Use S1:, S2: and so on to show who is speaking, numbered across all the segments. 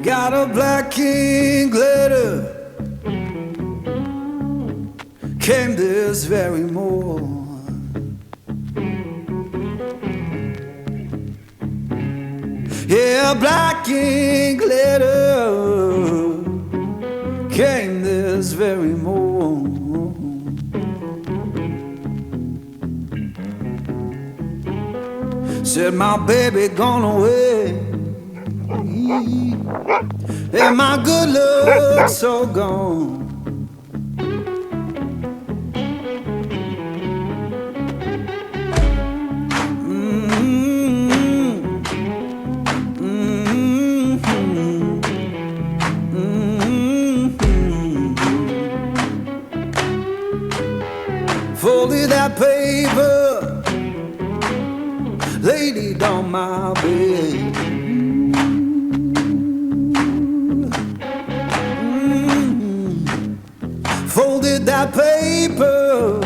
S1: Got a black king glitter. Came this very morning. Yeah, black ink glitter came this very morning. Said my baby gone away, and my good luck so gone. Folded that paper, laid it on my bed. Folded that paper,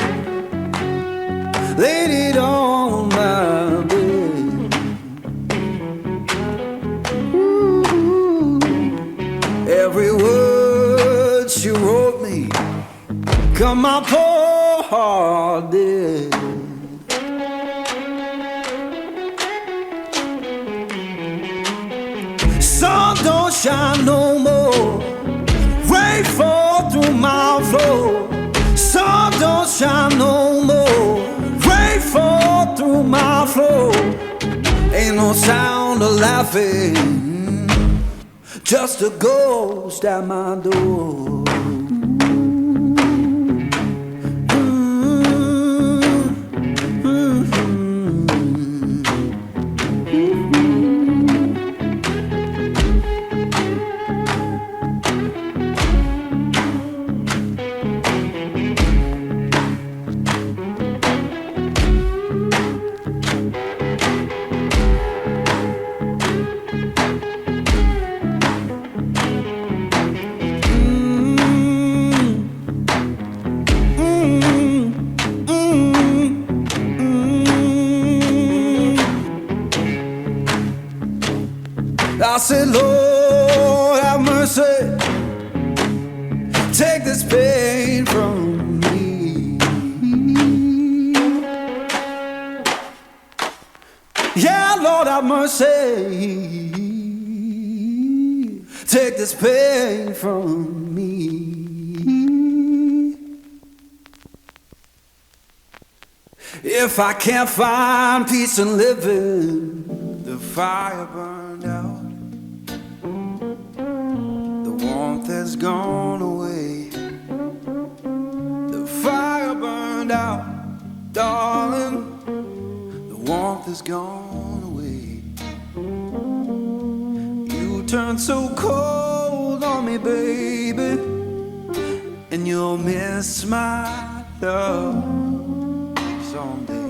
S1: laid it on my bed. Every word she wrote me, come my poor heart did. Sun don't shine no more, rain fall through my floor. Sun don't shine no more, rain fall through my floor. Ain't no sound of laughing, just a ghost at my door. I said, Lord, have mercy, take this pain from me. Yeah, Lord, have mercy, take this pain from me. If I can't find peace in living, the fire burned out. Warmth has gone away. The fire burned out, darling. The warmth has gone away. You turned so cold on me, baby, and you'll miss my love someday.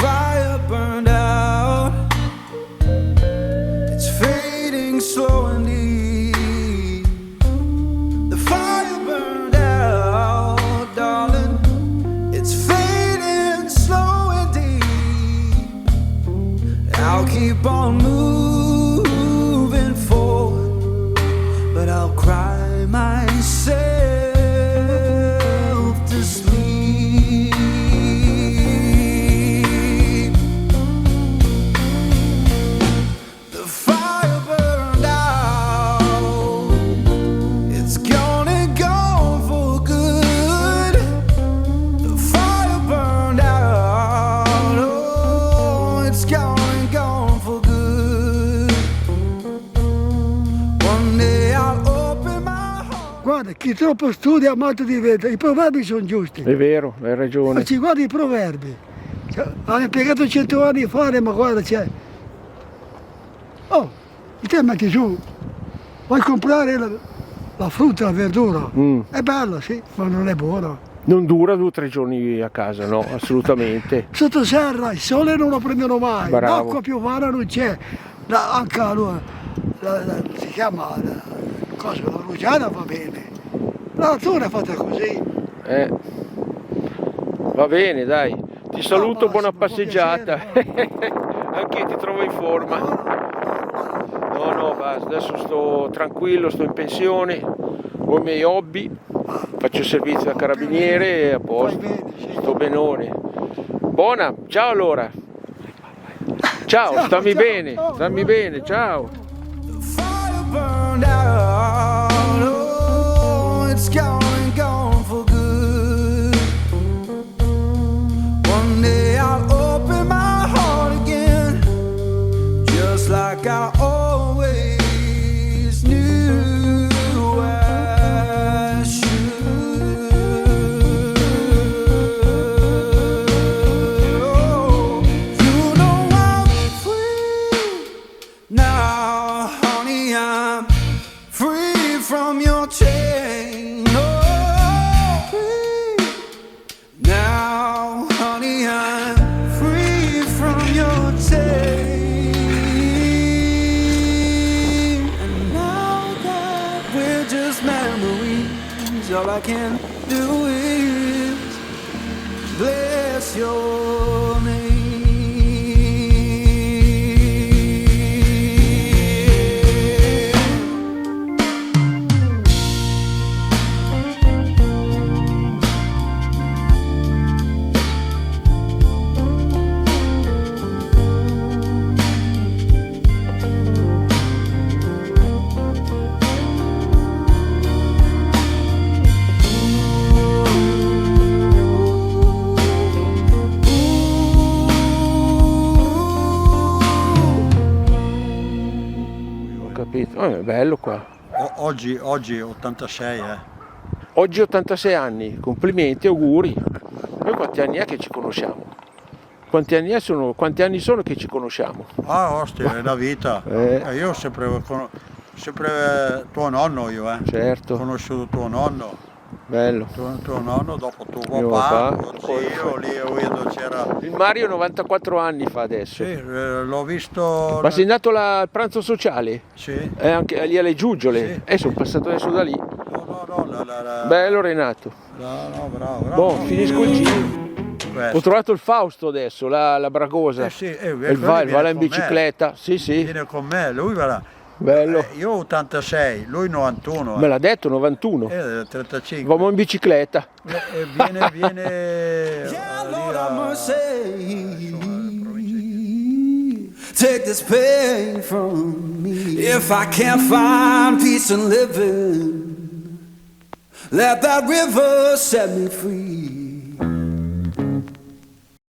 S1: Fire burned out, it's fading slow and deep. The fire burned out, darling, it's fading slow and deep. I'll keep on moving forward, but I'll cry myself to sleep.
S2: Guarda, chi troppo studia molto diventa. I proverbi sono giusti.
S3: È vero, hai ragione.
S2: Ma ci guardi i proverbi. Cioè, hanno impiegato 100 anni a fare, ma guarda c'è. Oh, te metti giù, vuoi comprare la frutta, la verdura. È bella, sì, ma non è buona.
S3: Non dura 2 o 3 giorni a casa, no, assolutamente.
S2: Sotto serra, il sole non lo prendono mai,
S3: Bravo.
S2: l'acqua piovana non c'è. Anche si chiama cosa, la rugiada va bene. La natura è fatta così.
S3: Va bene, dai. Ti saluto,
S2: Ma
S3: buona
S2: si può
S3: passeggiata.
S2: piacere,
S3: Anche ti trovo in forma. No, basta, adesso sto tranquillo, sto in pensione, ho i miei hobby, faccio servizio da carabiniere e a posto,
S2: Fai bene, sì.
S3: sto benone. Buona, ciao allora. Ciao, stammi bene, stammi bene, ciao.
S1: Fire burned out. Oh, it's gone for good. One day I'll open my heart again, just like I always knew I should. Oh, you know I'm free now, honey. I'm free from your chain. Oh, free now, honey. I'm free from your chain. And now that we're just memories, all I can do is bless your name.
S3: Ho capito, è bello qua.
S4: Oggi 86,
S3: Oggi 86 anni, complimenti, auguri. Noi quanti anni è che ci conosciamo? Quanti anni sono che ci conosciamo?
S4: Ah, ostia, è la vita. Io ho sempre tuo nonno io,
S3: Certo.
S4: Ho conosciuto tuo nonno.
S3: Bello.
S4: Tuo nonno, dopo tuo
S3: Mio
S4: papà,
S3: papà,
S4: tuo zio, lì dove c'era.
S3: Il Mario 94 anni fa adesso.
S4: Sì, l'ho visto.
S3: Ma sei andato al pranzo sociale?
S4: Sì.
S3: Anche lì alle Giuggiole?
S4: Sì.
S3: Sono passato adesso da lì.
S4: No,
S3: Bello Renato.
S4: no, bravo.
S3: Boh, finisco il giro.
S4: Questo.
S3: Ho trovato il Fausto adesso, la Bragosa.
S4: Sì,
S3: Il
S4: quello
S3: va
S4: viene
S3: là in
S4: con me.
S3: bicicletta. Sì.
S4: Viene con me, lui va là.
S3: Bello.
S4: Io 86, lui 91.
S3: Me l'ha detto, 91.
S4: 35.
S3: Vamo in bicicletta.
S4: Viene
S1: Yeah,
S4: lì
S1: Lord have
S4: a-
S1: mercy. Take this pain from me. If I can't find peace in living, let that river set me free.